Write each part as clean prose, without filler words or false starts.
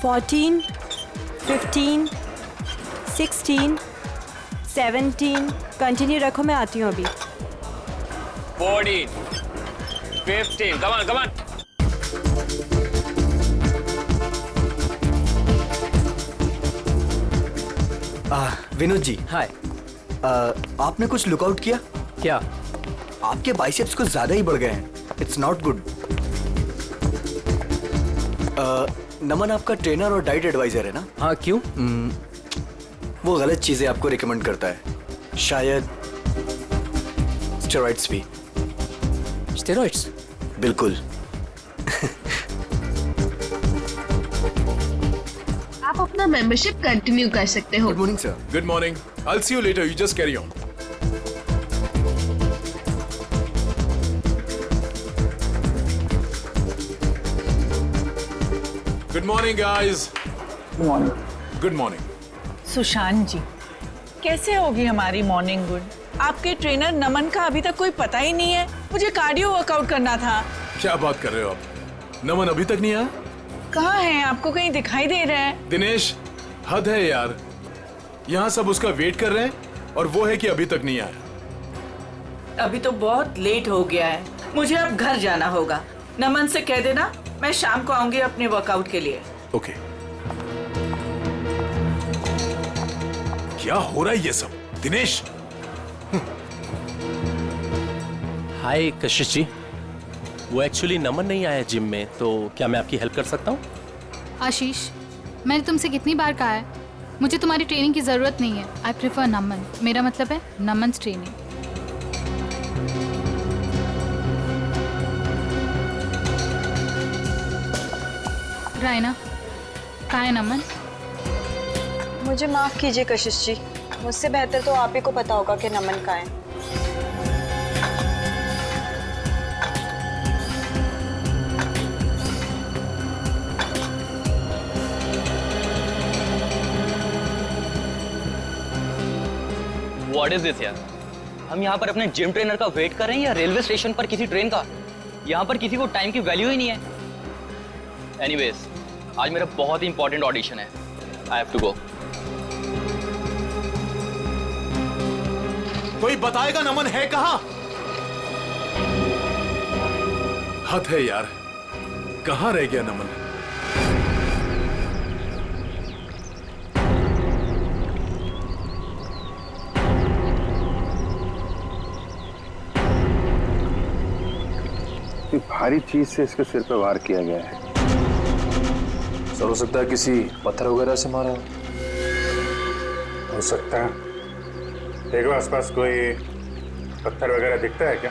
14, 15, 16, 17. Continue रखो, मैं आती हूँ अभी. 14, 15. Come on, come on. Vinod ji, हाय. आपने कुछ लुकआउट किया? क्या? आपके बाइसेप्स कुछ ज्यादा ही बढ़ गए हैं. It's not good. नमन आपका ट्रेनर और डाइट एडवाइजर है ना? हाँ, क्यों? वो गलत चीजें आपको रिकमेंड करता है. शायद स्टेरॉइड्स भी. स्टेरॉइड्स? बिल्कुल. आप अपना मेंबरशिप कंटिन्यू कर सकते हो. Good morning sir. Good morning. I'll see you later. You just carry on. Good morning, guys. Good morning. Sushant ji, कैसे होगी हमारी मॉर्निंग गुड? आपके ट्रेनर नमन का अभी तक कोई पता ही नहीं है. मुझे कार्डियो वर्कआउट करना था. क्या बात कर रहे हो आप? नमन अभी तक नहीं आया? कहाँ है? आपको कहीं दिखाई दे रहा है? दिनेश, हद है यार. यहाँ सब उसका वेट कर रहे हैं और वो है कि अभी तक नहीं आया. अभी तो बहुत लेट हो गया है. मुझे अब घर जाना होगा. नमन से कह देना मैं शाम को आऊंगी अपने वर्कआउट के लिए. ओके. क्या हो रहा है ये सब? दिनेश, हाय कशिश जी. वो एक्चुअली नमन नहीं आया जिम में, तो क्या मैं आपकी हेल्प कर सकता हूँ? आशीष, मैंने तुमसे कितनी बार कहा है मुझे तुम्हारी ट्रेनिंग की ज़रूरत नहीं है. आई प्रेफर नमन. मेरा मतलब है नमन्स ट्रेनिंग. रायना, कहाँ है नमन? मुझे माफ कीजिए कशिश जी, मुझसे बेहतर तो आप ही को पता होगा कि नमन कहाँ है. What is this यार? हम यहाँ पर अपने जिम ट्रेनर का वेट कर रहे हैं या रेलवे स्टेशन पर किसी ट्रेन का? यहाँ पर किसी को टाइम की वैल्यू ही नहीं है. एनीवेज, आज मेरा बहुत ही इंपॉर्टेंट ऑडिशन है. I have to go. कोई बताएगा नमन है कहाँ? हद है यार. कहाँ रह गया नमन? भारी चीज से इसके सिर पे वार किया गया है. सर, हो सकता है किसी पत्थर वगैरह से मारा हो सकता है. देखो आसपास कोई पत्थर वगैरह दिखता है क्या?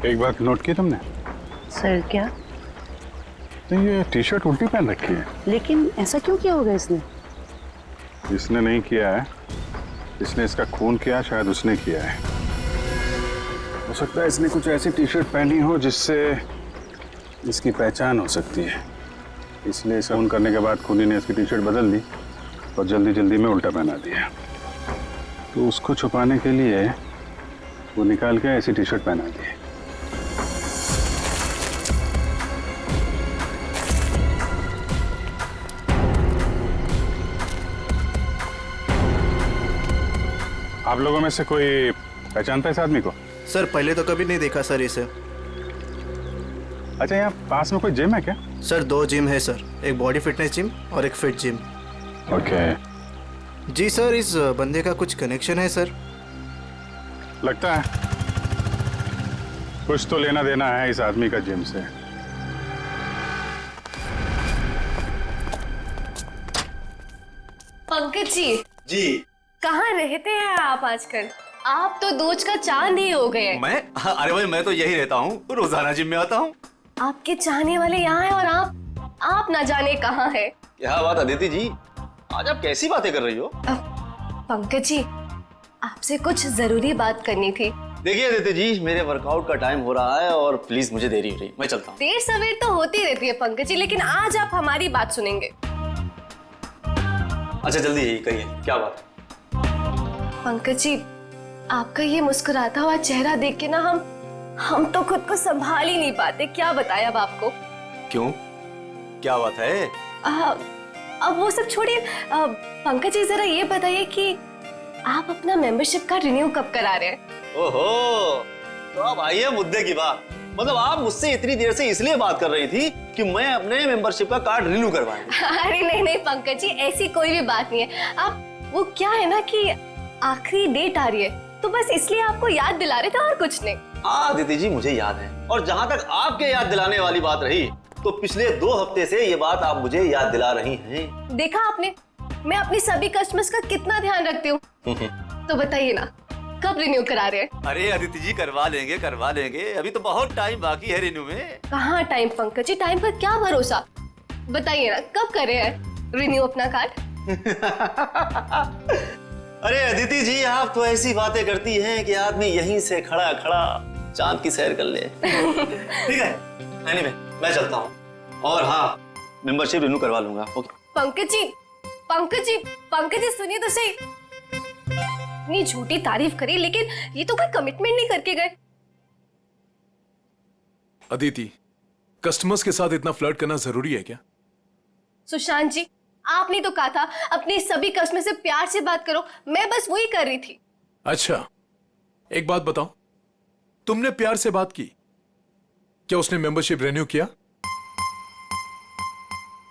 एक बात नोट की तुमने? सर क्या? तो ये टी शर्ट उल्टी पहन रखी है. लेकिन ऐसा क्यों किया होगा इसने? इसने नहीं किया है, इसने इसका खून किया. शायद उसने किया है. हो सकता है इसने कुछ ऐसी टी शर्ट पहनी हो जिससे इसकी पहचान हो सकती है. इसलिए इसे खून करने के बाद खूनी ने इसकी टी शर्ट बदल दी और जल्दी जल्दी में उल्टा पहना दिया. तो उसको छुपाने के लिए वो निकाल के ऐसी टी शर्ट पहना दी. आप लोगों में से कोई पहचानता है इस आदमी को? सर पहले तो कभी नहीं देखा सर इसे. अच्छा, यहाँ पास में कोई जिम है क्या? सर 2 जिम है सर. एक बॉडी फिटनेस जिम और एक फिट जिम. ओके. जी सर, इस बंदे का कुछ कनेक्शन है सर. लगता है कुछ तो लेना देना है इस आदमी का जिम से. पंकज जी. जी. कहाँ रहते हैं आप आजकल? आप तो दोज का चांद ही हो गए. मैं? अरे भाई, मैं तो यही रहता हूँ. रोजाना जिम में आता हूँ. आपके चाहने वाले यहाँ हैं और आप ना जाने कहाँ है. क्या बात अदिति जी, आज आप कैसी बातें कर रही हो? पंकज जी, आपसे कुछ जरूरी बात करनी थी. देखिए अदिति जी, मेरे वर्कआउट का टाइम हो रहा है और प्लीज मुझे देरी हो रही, मैं चलता हूँ. देर सवेर तो होती रहती है पंकज जी, लेकिन आज आप हमारी बात सुनेंगे. अच्छा जल्दी कहिए, क्या बात? पंकज जी, आपका ये मुस्कुराता हुआ चेहरा देख के ना हम तो खुद को संभाल ही नहीं पाते। क्या बताएं अब आपको। क्यों, क्या बात है? अब वो सब छोड़िए। पंकज जी जरा ये बताइए कि आप अपना मेंबरशिप कार्ड रिन्यू कब करा रहे हैं? ओहो, तो अब आइए मुद्दे की बात। मतलब आप मुझसे इतनी देर से इसलिए बात कर रही थी कि मैं अपने मेंबरशिप का कार्ड रिन्यू करवाऊं। अरे नहीं पंकज जी, ऐसी कोई भी बात नहीं है। आप वो क्या है ना कि आखिरी डेट आ रही है, तो बस इसलिए आपको याद दिला रहे थे और कुछ नहीं। आदिति जी, मुझे याद है। और जहाँ तक आपके याद दिलाने वाली बात रही, तो पिछले 2 हफ्ते से ये बात आप मुझे याद दिला रही हैं। देखा आपने, मैं अपनी सभी कस्टमर्स का कितना ध्यान रखती हूँ। तो बताइए ना, कब रिन्यू करा रहे हैं? अरे आदिति जी, करवा लेंगे। अभी तो बहुत टाइम बाकी है रिन्यू में। कहाँ टाइम पंकज जी, टाइम का क्या भरोसा। बताइए ना, कब कर रहे हैं रिन्यू अपना कार्ड? अरे अदिति जी, आप तो ऐसी बातें करती हैं कि आदमी यहीं से खड़ा चांद की सैर कर ले। ठीक है, एनीवे, मैं चलता हूँ। और हाँ, मेंबरशिप रिन्यू करवा लूंगा। ओके। पंकज जी सुनिए तो सही। इतनी झूठी तारीफ करी, लेकिन ये तो कोई कमिटमेंट नहीं करके गए। अदिति, कस्टमर्स के साथ इतना फ्लर्ट करना जरूरी है क्या? सुशांत जी, आपने तो कहा था अपने सभी कस्टमर से प्यार से बात करो। मैं बस वही कर रही थी। अच्छा, एक बात बताओ, तुमने प्यार से बात की, क्या उसने मेंबरशिप रिन्यू किया?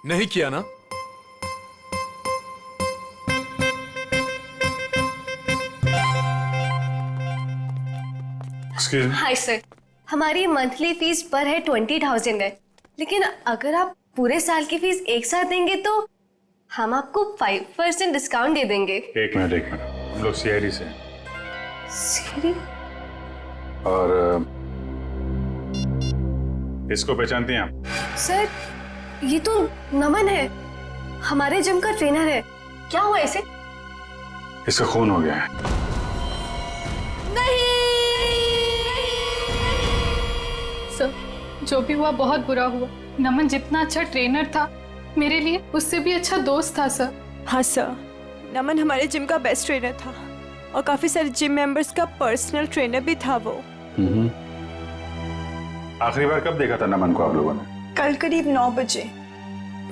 नहीं किया ना? हाय सर, हमारी मंथली फीस पर है 20,000 है, लेकिन अगर आप पूरे साल की फीस एक साथ देंगे तो हम आपको 5% डिस्काउंट दे देंगे। एक मिनट, हम लोग सीआईडी से हैं। सीआईडी? और इसको पहचानती हैं आप? सर, ये तो नमन है, हमारे जिम का ट्रेनर है। क्या हुआ इसे? इसका खून हो गया है। नहीं सर, जो भी हुआ बहुत बुरा हुआ। नमन जितना अच्छा ट्रेनर था, मेरे लिए उससे भी अच्छा दोस्त था सर। हाँ सर, नमन हमारे जिम का बेस्ट ट्रेनर था और काफी सारे जिम मेंबर्स का पर्सनल ट्रेनर भी था वो। आखिरी बार कब देखा था नमन को आप लोगों ने? कल करीब 9 बजे।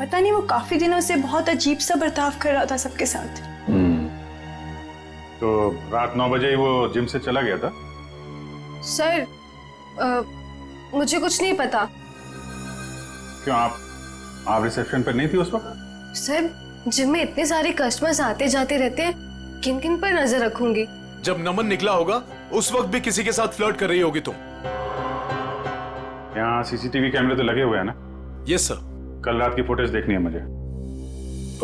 पता नहीं, वो काफी दिनों से बहुत अजीब सा बर्ताव कर रहा था सबके साथ। तो रात 9 बजे ही वो जिम से चला गया था? सर, मुझे कुछ नहीं पता। क्यों, आप रिसेप्शन पर नहीं थी उस वक्त? सर, जिम में इतने सारे कस्टमर्स आते जाते रहते हैं, किन किन पर नजर रखूंगी। जब नमन निकला होगा उस वक्त भी किसी के साथ फ्लर्ट कर रही होगी तुम। यहाँ सीसीटीवी कैमरे तो लगे हुए हैं ना? Yes sir. कल रात की फुटेज देखनी है मुझे।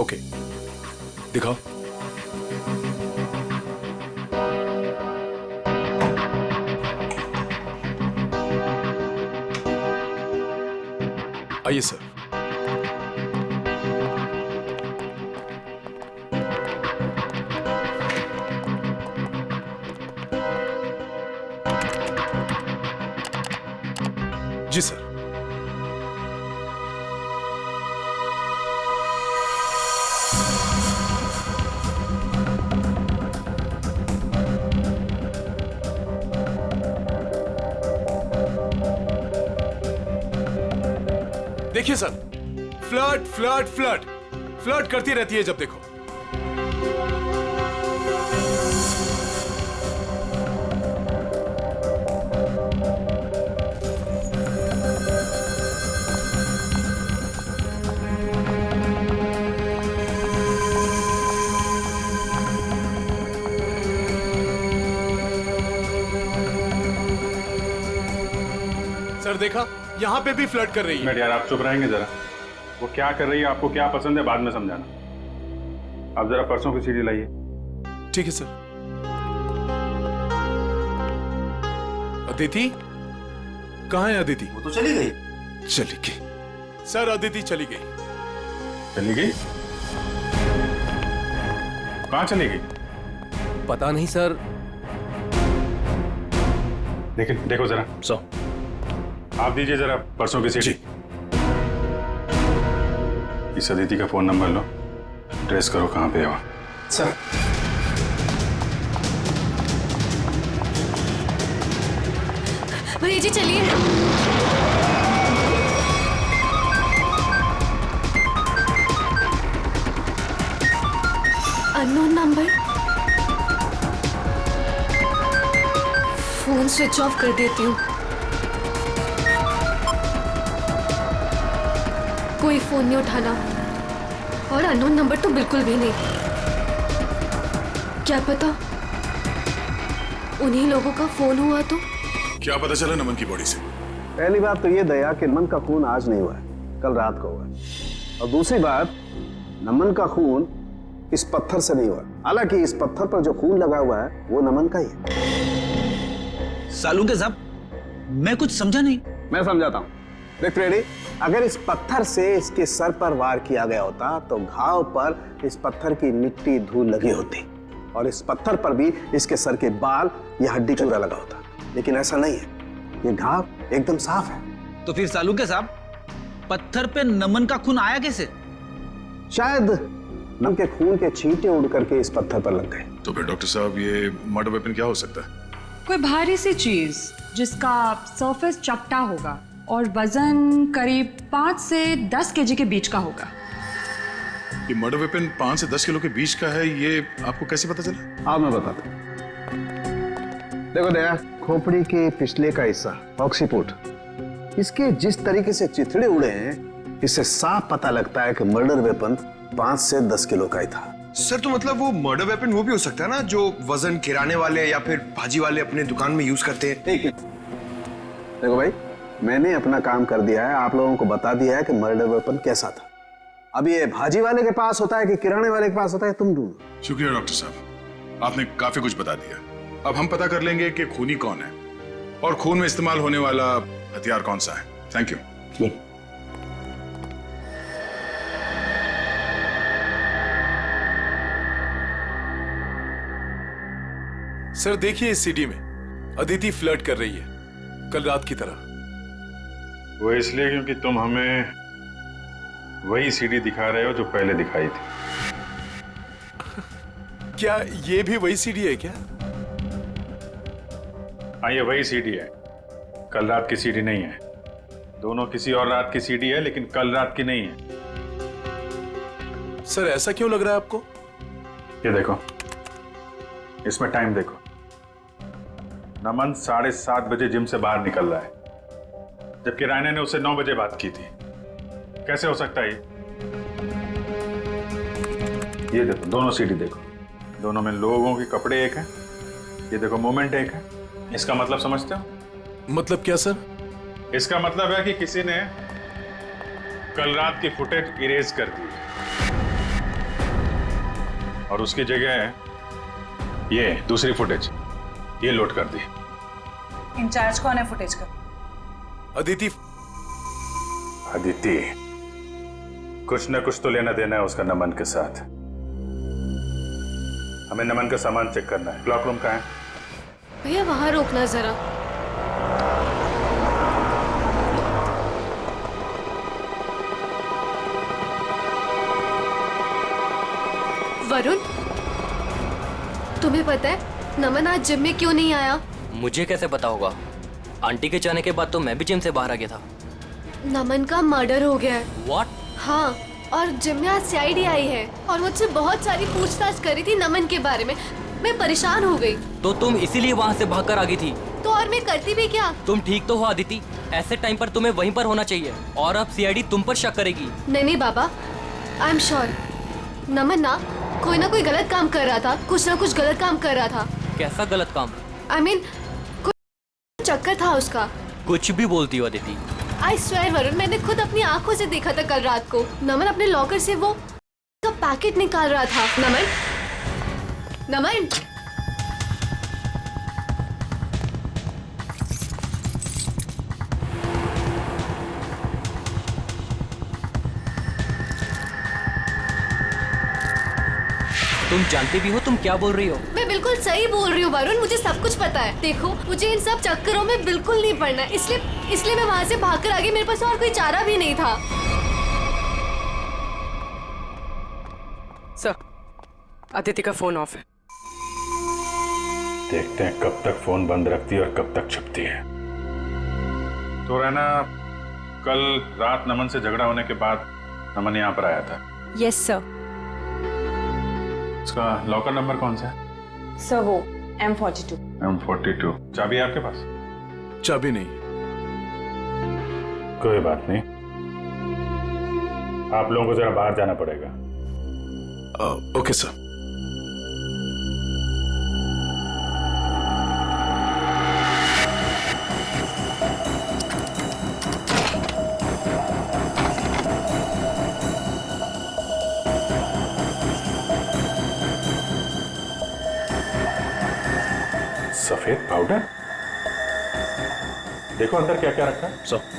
ओके, दिखाओ। आइए सर। जी सर। देखिए सर, फ्लर्ट करती रहती है जब देखो। सर देखा, यहाँ पे भी फ्लर्ट कर रही है। यार आप चुप रहेंगे जरा? वो क्या कर रही है, आपको क्या पसंद है, बाद में समझाना। आप जरा पर्सों की सीढ़ी लाइए। ठीक है सर। अदिति कहाँ है? अदिति वो तो चली गई। सर, अदिति चली गई। कहाँ चली गई? पता नहीं सर। लेकिन देखो जरा। आप दीजिए जरा पर्सों की सीढ़ी। इस अदिति का फोन नंबर लो, ट्रेस करो कहाँ पे है वो। सर, भैया जी चलिए। Unknown number. Phone switch off कर देती हूँ। कोई फोन नहीं उठाना और अननोन नंबर तो बिल्कुल भी नहीं। क्या पता उन्हीं लोगों का फोन हुआ तो। क्या पता चला नमन की बॉडी से? पहली बात तो ये दया कि नमन का खून आज नहीं हुआ है, कल रात को हुआ है। और दूसरी बात, नमन का खून इस पत्थर से नहीं हुआ। हालांकि इस पत्थर पर जो खून लगा हुआ है वो नमन का ही है। सालूके साहब, मैं कुछ समझा नहीं। मैं समझाता हूँ। देख रेडी, अगर इस पत्थर से इसके सर पर वार किया गया होता तो घाव पर इस पत्थर की मिट्टी धूल लगी होती और इस पत्थर पर भी इसके सर के बाल या हड्डी चूरा लगा होता। लेकिन ऐसा नहीं है, ये घाव एकदम साफ है। तो फिर सालूके साहब, पत्थर पे नमन का खून आया कैसे? शायद नमन के खून के छींटे उड़ करके इस पत्थर पर लग गए। तो फिर डॉक्टर साहब, ये मर्डर वेपन क्या हो सकता है? कोई भारी सी चीज जिसका सरफेस चपटा होगा और वजन करीब 5 से 10 केजी के बीच का होगा। ये मर्डर वेपन 5 से 10 किलो के बीच का है, ये आपको कैसे पता चला? हाँ, मैं बताता हूँ। देखो दया, खोपड़ी के पिछले का हिस्सा ऑक्सीपुट, इसके जिस तरीके से चिथड़े उड़े हैं, इससे साफ पता लगता है कि मर्डर वेपन 5 से 10 किलो का ही था। सर, तो मतलब वो मर्डर वेपन वो भी हो सकता है ना, जो वजन किराने वाले या फिर भाजी वाले अपने दुकान में यूज करते हैं। ठीक है, देखो भाई, मैंने अपना काम कर दिया है, आप लोगों को बता दिया है कि मर्डर वेपन कैसा था। अब ये भाजी वाले के पास होता है कि किराने वाले के पास होता है, तुम ढूंढो। शुक्रिया डॉक्टर साहब, आपने काफी कुछ बता दिया। अब हम पता कर लेंगे कि खूनी कौन है और खून में इस्तेमाल होने वाला हथियार कौन सा है। Thank you. सर देखिए, इस सीडी में अदिति फ्लर्ट कर रही है कल रात की तरह। वो इसलिए क्योंकि तुम हमें वही सीडी दिखा रहे हो जो पहले दिखाई थी। क्या ये भी वही सीडी है क्या? हाँ, ये वही सीडी है, कल रात की सीडी नहीं है। दोनों किसी और रात की सीडी है, लेकिन कल रात की नहीं है। सर ऐसा क्यों लग रहा है आपको? ये देखो, इसमें टाइम देखो। नमन 7:30 बजे जिम से बाहर निकल रहा है, जबकि रायना ने उससे 9 बजे बात की थी। कैसे हो सकता है ये देखो, दोनों सीडी देखो, दोनों में लोगों के कपड़े एक हैं। ये देखो, मोमेंट एक है। इसका मतलब समझते हो? मतलब क्या सर? इसका मतलब है कि किसी ने कल रात की फुटेज इरेज कर दी और उसकी जगह ये दूसरी फुटेज ये लोड कर दी। इंचार्ज कौन है फुटेज का? अदिति। अदिति, कुछ न कुछ तो लेना देना है उसका नमन के साथ। हमें नमन का सामान चेक करना है। क्लॉक रूम कहाँ है? भैया वहां रोकना जरा। वरुण, तुम्हें पता है नमन आज जिम में क्यों नहीं आया? मुझे कैसे पता होगा? आंटी के जाने के बाद तो मैं भी जिम से बाहर आ गया था। नमन का मर्डर हो गया है। What? हाँ, और जिम में आज सीआईडी आई है और मुझसे बहुत सारी पूछताछ करी थी नमन के बारे में। मैं परेशान हो गई। तो तुम इसीलिए वहाँ से भागकर आ गई थी? तो और मैं करती भी क्या? तुम ठीक तो हो अदिति, ऐसे टाइम पर तुम्हें वहीं पर होना चाहिए और अब सीआईडी तुम पर शक करेगी। नहीं बाबा, आई एम श्योर नमन ना कोई गलत काम कर रहा था, कुछ ना कुछ गलत काम कर रहा था। कैसा गलत काम? आई मीन कोई चक्कर था उसका। कुछ भी बोलती हो अदिति। आई स्वेयर वरुण, मैंने खुद अपनी आंखों से देखा था कल रात को। नमन अपने लॉकर से वो का पैकेट निकाल रहा था। नमन, तुम जानती भी हो तुम क्या बोल रही हो? मैं बिल्कुल सही बोल रही हूँ वरुण, मुझे सब कुछ पता है। देखो, मुझे इन सब चक्करों में बिल्कुल नहीं पड़ना, इसलिए मैं वहाँ से भागकर आ गई। मेरे पास और कोई चारा भी नहीं था। सर, अदिति का फोन ऑफ है। देखते हैं कब तक फोन बंद रखती है और कब तक छुपती है। तो रहना, कल रात नमन से झगड़ा होने के बाद नमन यहाँ पर आया था। Yes sir. उसका लॉकर नंबर कौन सा है? सर वो M42। M42। चाबी है आपके पास? चाबी नहीं। कोई बात नहीं, आप लोगों को जरा बाहर जाना पड़ेगा। Okay sir. सफेद पाउडर? देखो अंदर क्या क्या रखा है। सर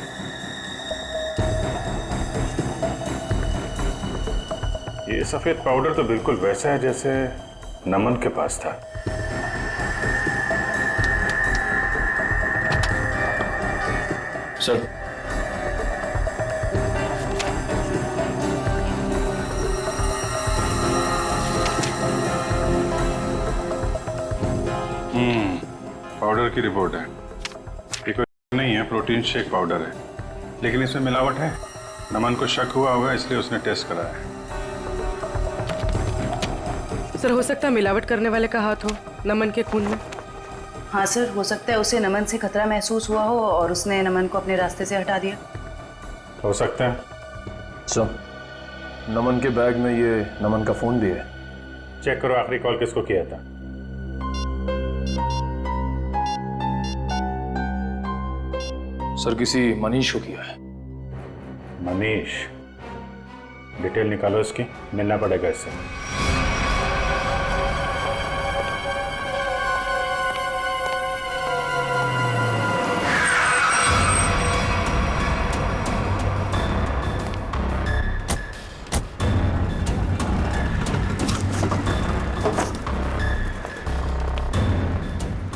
ये सफेद पाउडर तो बिल्कुल वैसा है जैसे नमन के पास था। सर पाउडर की रिपोर्ट है। ये कोई नहीं है, प्रोटीन शेक पाउडर है, लेकिन इसमें मिलावट है। नमन को शक हुआ होगा इसलिए उसने टेस्ट कराया है। सर हो सकता है मिलावट करने वाले का हाथ हो नमन के खून में। हाँ सर, हो सकता है उसे नमन से खतरा महसूस हुआ हो और उसने नमन को अपने रास्ते से हटा दिया। हो सकता है। सर नमन के बैग में ये नमन का फोन भी है। चेक करो आखिरी कॉल किसको किया था। सर किसी मनीष को किया है। मनीष? डिटेल निकालो इसकी, मिलना पड़ेगा इससे।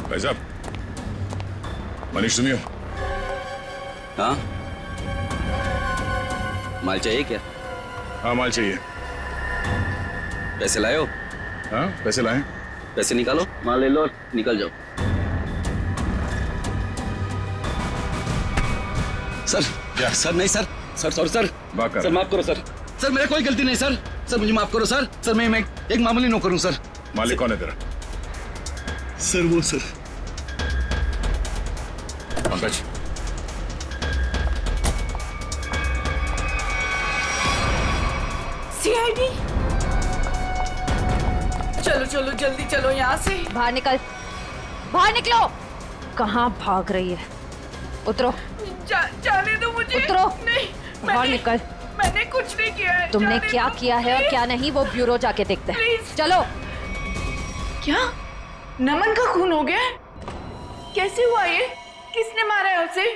भाई साहब, मनीष सुनियो। हाँ, माल चाहिए क्या? हाँ माल चाहिए। पैसे लाए हो? हाँ पैसे लाए। पैसे निकालो, माल ले लो और निकल जाओ। सर क्या? सर नहीं sir, sir sorry sir, sir माफ करो सर, सर मेरा कोई गलती नहीं सर, सर मुझे माफ करो सर, सर मैं एक मामूली नौकर हूँ सर। मालिक कौन है तेरा? सर वो सर पंकज। सीआईडी, चलो चलो जल्दी चलो यहाँ से। बाहर निकल, बाहर निकलो। कहाँ भाग रही है? उतरो। जाने दो मुझे। उतरो। नहीं, बाहर निकल। मैंने कुछ नहीं किया है। तुमने क्या किया है और क्या नहीं वो ब्यूरो जाके देखते हैं। चलो। क्या नमन का खून हो गया? कैसे हुआ ये? किसने मारा है उसे?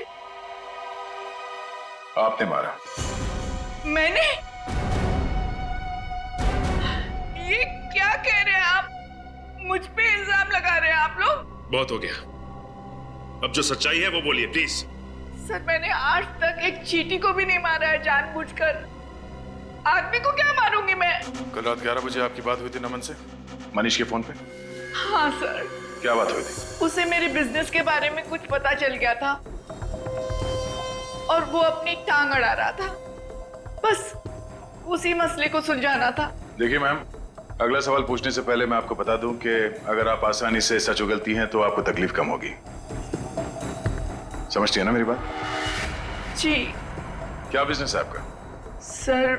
आपने मारा। मैंने? ये क्या कह रहे हैं आप? मुझ पे इल्जाम लगा रहे हैं आप लोग? बहुत हो गया, अब जो सच्चाई है वो बोलिए प्लीज। सर मैंने आज तक एक चींटी को भी नहीं मारा है जानबूझकर। आदमी को क्या मारूंगी मैं? कल रात 11 बजे आपकी बात हुई थी नमन से, मनीष के फोन पे। हाँ सर। क्या बात हुई थी? उसे मेरे बिजनेस के बारे में कुछ पता चल गया था और वो अपनी टांग अड़ा रहा था, बस उसी मसले को सुलझाना था। देखिए मैम, अगला सवाल पूछने से पहले मैं आपको बता दूं कि अगर आप आसानी से सच उगलती हैं तो आपको तकलीफ कम होगी। समझती है ना मेरी बात? जी। क्या बिजनेस है आपका? सर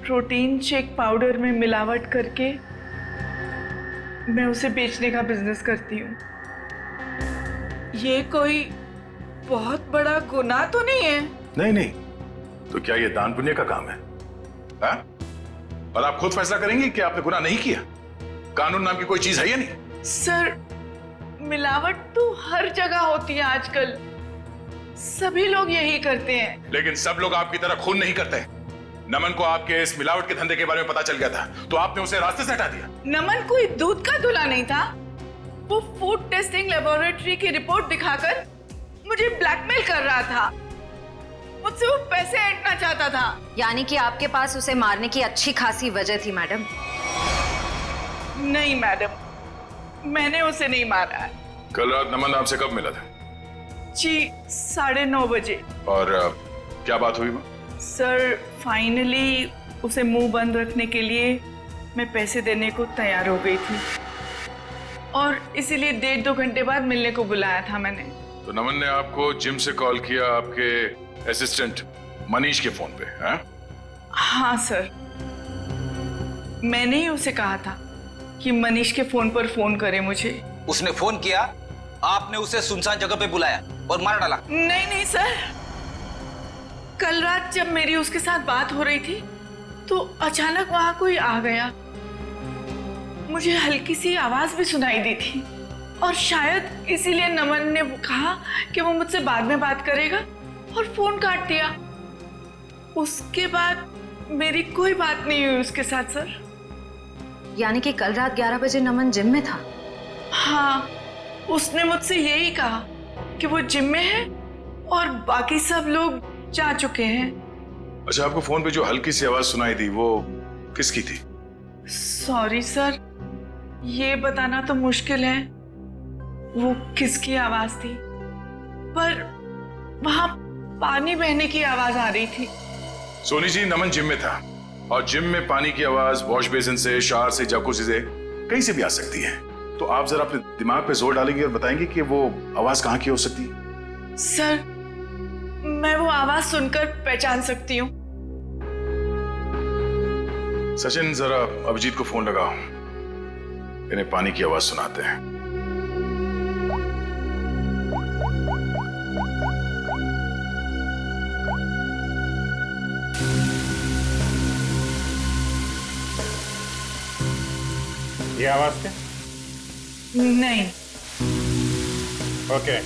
प्रोटीन शेक पाउडर में मिलावट करके मैं उसे बेचने का बिजनेस करती हूँ। ये कोई बहुत बड़ा गुनाह तो नहीं है? नहीं नहीं, तो क्या ये दान पुण्य का काम है? हा? और आप खुद फैसला करेंगे कि आपने गुनाह नहीं किया? कानून नाम की कोई चीज है या नहीं? सर मिलावट तो हर जगह होती है आजकल, सभी लोग यही करते हैं। लेकिन सब लोग आपकी तरह खून नहीं करते। नमन को आपके इस मिलावट के धंधे के बारे में पता चल गया था तो आपने उसे रास्ते से हटा दिया। नमन कोई दूध का दूल्हा नहीं था। वो फूड टेस्टिंग लेबोरेटरी की रिपोर्ट दिखाकर मुझे ब्लैकमेल कर रहा था। मुझसे वो पैसे ऐंठना चाहता था। यानी कि आपके पास उसे मारने की अच्छी खासी वजह थी मैडम? नहीं मैडम, मैंने उसे नहीं मारा है। कल रात नमन आपसे कब मिला था? जी 9:30 बजे। और क्या बात हुई माँ? सर फाइनली उसे मुंह बंद रखने के लिए मैं पैसे देने को तैयार हो गई थी और इसीलिए 1.5-2 घंटे बाद मिलने को बुलाया था मैंने। तो नमन ने आपको जिम से कॉल किया आपके असिस्टेंट मनीष के फोन पे, हैं? हाँ सर, मैंने ही उसे कहा था कि मनीष के फोन पर फोन करे मुझे। उसने फोन किया, आपने उसे सुनसान जगह पे बुलाया और मार डाला? नहीं सर, कल रात जब मेरी उसके साथ बात हो रही थी तो अचानक वहां कोई आ गया। मुझे हल्की सी आवाज भी सुनाई दी थी और शायद इसीलिए नमन ने कहा कि वो मुझसे बाद में बात करेगा और फोन काट दिया। उसके बाद मेरी कोई बात नहीं हुई उसके साथ सर। यानी कि कल रात 11 बजे नमन जिम में था? हाँ, उसने मुझसे यही कहा कि वो जिम में है और बाकी सब लोग जा चुके हैं। अच्छा, आपको फोन पे जो हल्की सी आवाज सुनाई दी वो किसकी थी? सॉरी सर, ये बताना तो मुश्किल है वो किसकी आवाज थी, पर वहां पानी बहने की आवाज आ रही थी। सोनी जी, नमन जिम में था और जिम में पानी की आवाज वॉश बेसिन से, शावर से, जकूज़ी से कहीं से भी आ सकती है। तो आप जरा अपने दिमाग पे जोर डालेंगे और बताएंगे कि वो आवाज कहाँ की हो सकती है? सर, मैं वो आवाज सुनकर पहचान सकती हूँ। सचिन, जरा अभिजीत को फोन लगाओ, इन्हें पानी की आवाज सुनाते हैं। ये आवाज थे? नहीं। ओके,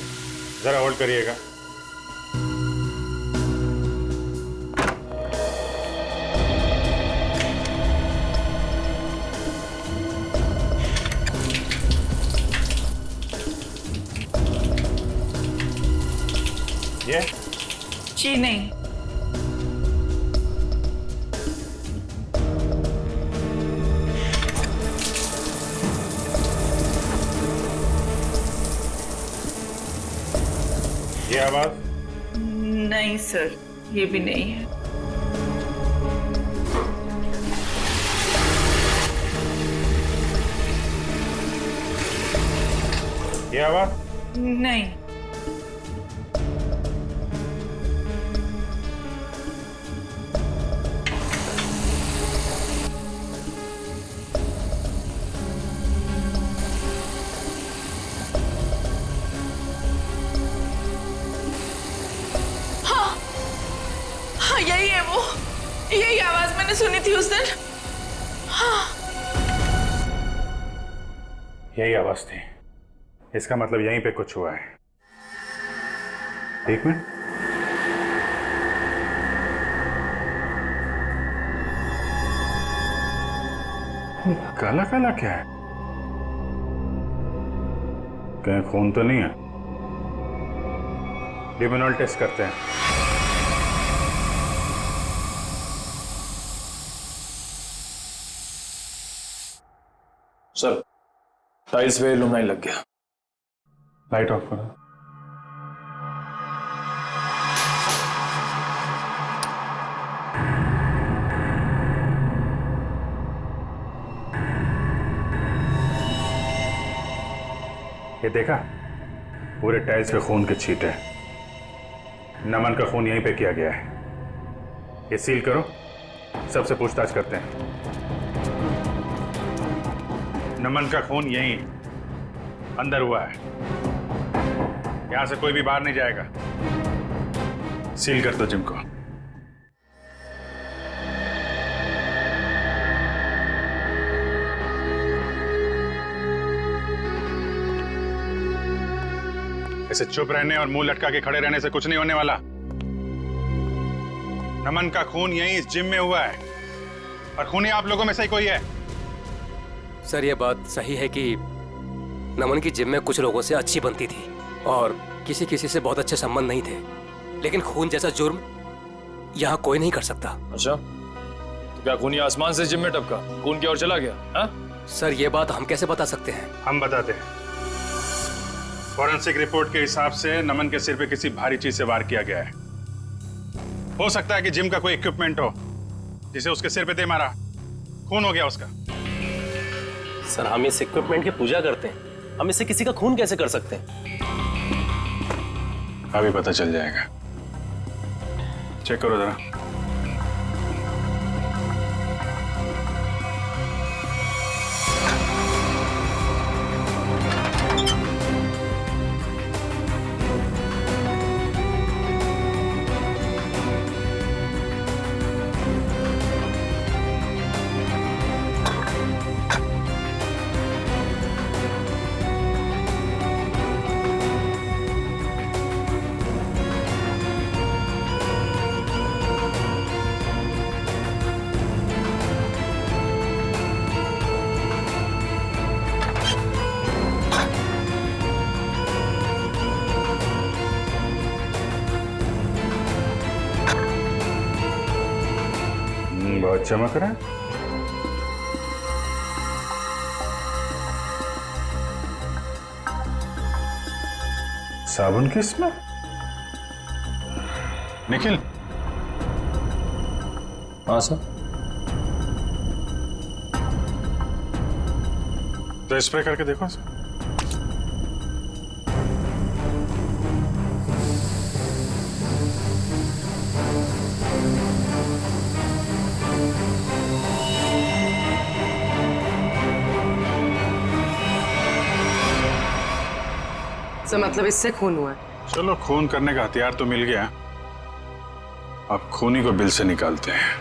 जरा होल्ड करिएगा। ये? जी नहीं। ये आवाज? नहीं सर, ये भी नहीं है। ये आवाज? नहीं। यही है वो, यही आवाज मैंने सुनी थी उस दिन। हाँ। यही आवाज थी, इसका मतलब यहीं पे कुछ हुआ है। एक मिनट, काला काला क्या है? कहीं खून तो नहीं है? लिमिनॉल टेस्ट करते हैं। सर, टाइल्स पे लुमनाइन लग गया। लाइट ऑफ करो। ये देखा, पूरे टाइल्स पे खून के छींटे। नमन का खून यहीं पे किया गया है। ये सील करो, सबसे पूछताछ करते हैं। नमन का खून यहीं अंदर हुआ है, यहां से कोई भी बाहर नहीं जाएगा। सील कर दो जिम को। ऐसे चुप रहने और मुंह लटका के खड़े रहने से कुछ नहीं होने वाला। नमन का खून यहीं इस जिम में हुआ है और खूनी आप लोगों में से ही कोई है। सर, ये बात सही है कि नमन की जिम में कुछ लोगों से अच्छी बनती थी और किसी किसी से बहुत अच्छे संबंध नहीं थे, लेकिन खून जैसा जुर्म यहाँ कोई नहीं कर सकता। अच्छा, तो क्या खूनी आसमान से जिम में टपका, खून की ओर चला गया? हा? सर, ये बात हम कैसे बता सकते हैं? हम बताते हैं। फॉरेंसिक रिपोर्ट के हिसाब से नमन के सिर पे किसी भारी चीज से वार किया गया है। हो सकता है कि जिम का कोई इक्विपमेंट हो जिसे उसके सिर पे दे मारा, खून हो गया उसका। सर हम इस इक्विपमेंट की पूजा करते हैं, हम इससे किसी का खून कैसे कर सकते हैं? अभी पता चल जाएगा, चेक करो जरा। बहुत चमक रहा है। साबुन की स्मेल। निखिल। हाँ सर। तो स्प्रे करके देखो सर। सर मतलब इससे खून हुआ है। चलो खून करने का हथियार तो मिल गया, अब खूनी को बिल से निकालते हैं।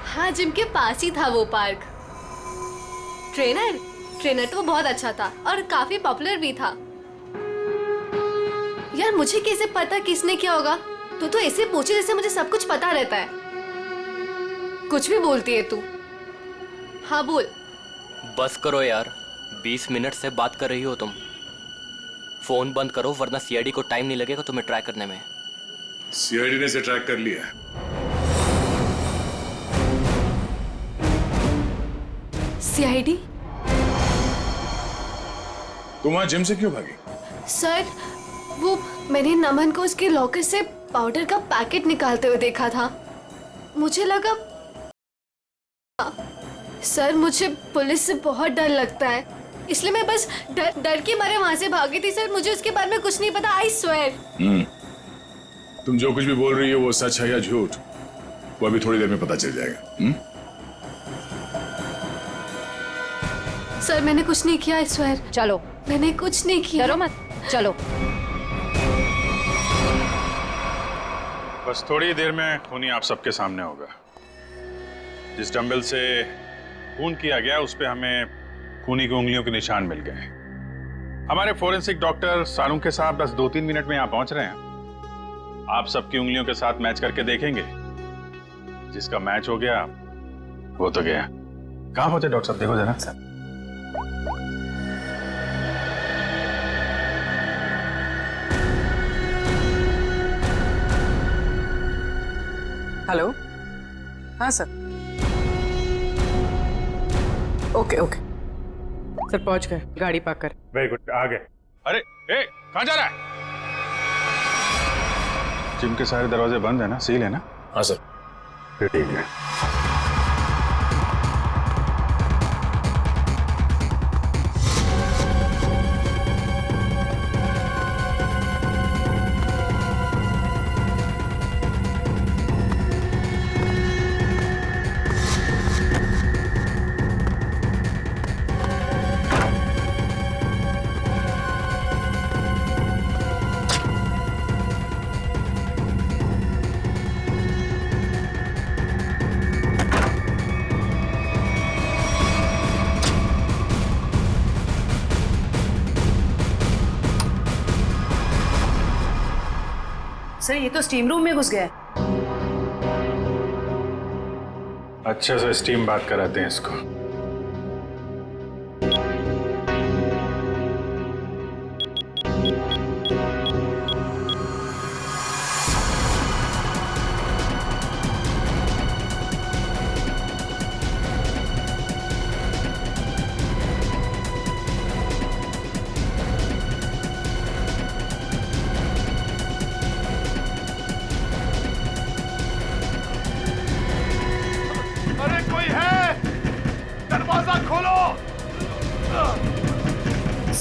हाँ, जिम के पास ही था वो पार्क। ट्रेनर तो बहुत अच्छा था और काफी पॉपुलर भी था। यार मुझे कैसे पता किसने क्या होगा? तू तो ऐसे पूछे जैसे मुझे सब कुछ पता रहता है। कुछ भी बोलती है तू। हाँ बोल। बस करो यार, 20 मिनट से बात कर रही हो तुम। फोन बंद करो वरना सीआईडी को टाइम नहीं लगेगा तुम्हें ट्रैक करने में। सीआईडी ने इसे ट्रैक कर लिया। सीआईडी? तुम वहां जिम से क्यों भागी? सर वो मैंने नमन को उसके लॉकर से पाउडर का पैकेट निकालते हुए देखा था। मुझे लगा सर मुझे पुलिस से बहुत डर लगता है, इसलिए मैं बस डर के मारे वहां से भागी थी। सर मुझे उसके बारे में कुछ नहीं पता, आई स्वेयर। तुम जो कुछ भी बोल रही हो वो सच है या झूठ, वो अभी थोड़ी देर में पता चल जाएगा। सर मैंने कुछ नहीं किया, आई स्वेयर। चलो। मैंने कुछ नहीं किया। डरो मत, चलो। बस थोड़ी देर में खूनी आप सबके सामने होगा। जिस डंबल से खून किया गया उस पे हमें खूनी की उंगलियों के निशान मिल गए। हमारे फोरेंसिक डॉक्टर सारुंखे साहब बस 2-3 मिनट में यहाँ पहुंच रहे हैं। आप सबकी उंगलियों के साथ मैच करके देखेंगे, जिसका मैच हो गया वो तो गया। कहाँ पहुंचे डॉक्टर साहब, देखो जरा। हेलो। हाँ सर। ओके ओके सर, पहुंच गए, गाड़ी पार्क कर। वेरी गुड, आ गए। अरे ए, कहाँ जा रहा है? जिम के सारे दरवाजे बंद है ना, सील है ना? हाँ सर। फिर ठीक है। सर ये तो स्टीम रूम में घुस गया है। अच्छे से स्टीम बात कराते हैं इसको।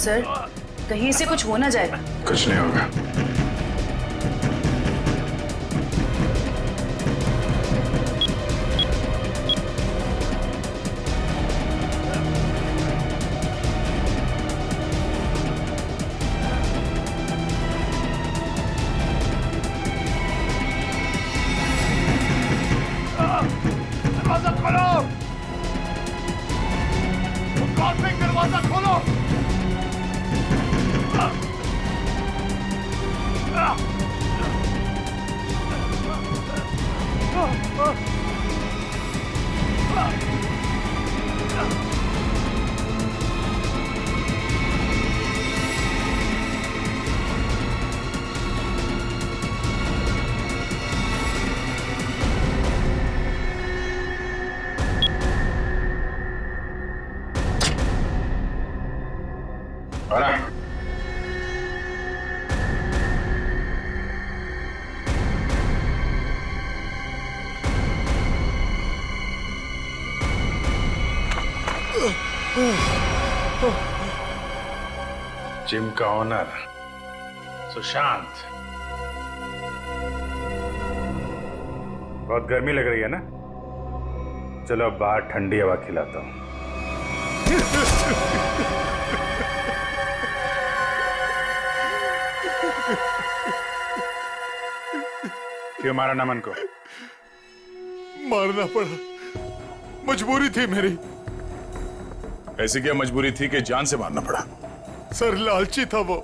सर कहीं इसे कुछ हो ना जाए। कुछ नहीं होगा। दरवाजा खोलो, दरवाजा खोलो। जिम का ओनर सुशांत, बहुत गर्मी लग रही है ना? चलो अब बाहर ठंडी हवा खिलाता हूं। क्यों मारा नमन को? मारना पड़ा, मजबूरी थी मेरी। ऐसी क्या मजबूरी थी कि जान से मारना पड़ा? सर लालची था वो,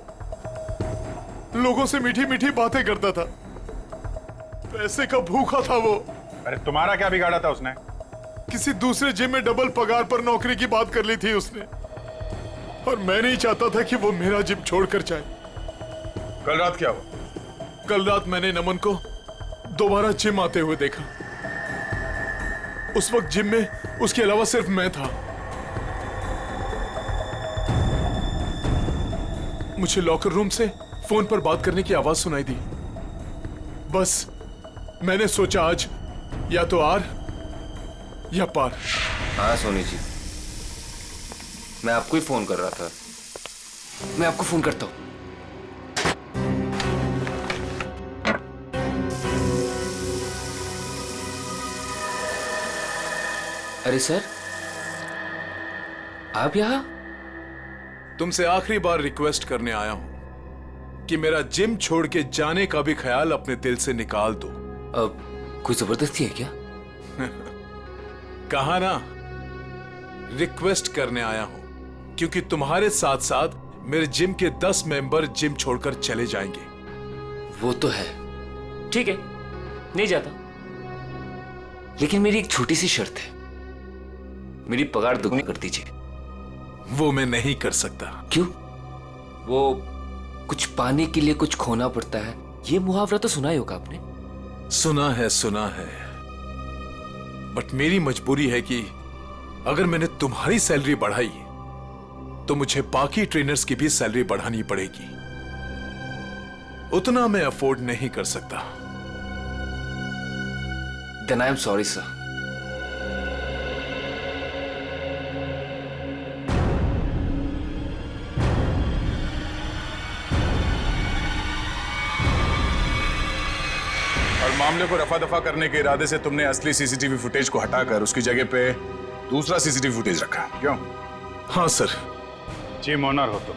लोगों से मीठी मीठी बातें करता था, पैसे का भूखा था वो। अरे तुम्हारा क्या बिगाड़ा था उसने? किसी दूसरे जिम में डबल पगार पर नौकरी की बात कर ली थी उसने, और मैं नहीं चाहता था कि वो मेरा जिम छोड़कर जाए। कल रात क्या हुआ? कल रात मैंने नमन को दोबारा जिम आते हुए देखा। उस वक्त जिम में उसके अलावा सिर्फ मैं था। मुझे लॉकर रूम से फोन पर बात करने की आवाज सुनाई दी। बस मैंने सोचा आज या तो आर या पार। हाँ सोनी जी, मैं आपको ही फोन कर रहा था। मैं आपको फोन करता हूं। अरे सर, आप यहां? तुमसे आखिरी बार रिक्वेस्ट करने आया हूं कि मेरा जिम छोड़ के जाने का भी ख्याल अपने दिल से निकाल दो। अब कोई जबरदस्ती है क्या? कहा ना, रिक्वेस्ट करने आया हूं, क्योंकि तुम्हारे साथ साथ मेरे जिम के 10 मेंबर जिम छोड़कर चले जाएंगे। वो तो है, ठीक है, नहीं जाता, लेकिन मेरी एक छोटी सी शर्त है। मेरी पगार दुगनी कर दीजिए। वो मैं नहीं कर सकता। क्यों? वो कुछ पाने के लिए कुछ खोना पड़ता है, ये मुहावरा तो सुना ही होगा आपने। सुना है, बट मेरी मजबूरी है कि अगर मैंने तुम्हारी सैलरी बढ़ाई तो मुझे बाकी ट्रेनर्स की भी सैलरी बढ़ानी पड़ेगी। उतना मैं अफोर्ड नहीं कर सकता। Then I am sorry, sir. और मामले को रफा दफा करने के इरादे से तुमने असली सीसीटीवी फुटेज को हटाकर उसकी जगह पे दूसरा सीसीटीवी फुटेज रखा, क्यों? हाँ सर। जिम ओनर हो तुम।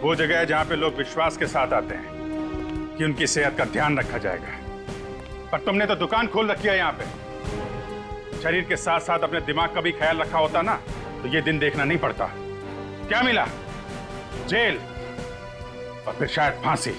वो जगह है जहां पे लोग विश्वास के साथ आते हैं कि उनकी सेहत का ध्यान रखा जाएगा, पर तुमने तो दुकान खोल रखी है यहाँ पे। शरीर के साथ साथ अपने दिमाग का भी ख्याल रखा होता ना, तो ये दिन देखना नहीं पड़ता। क्या मिला? जेल, और फिर शायद फांसी।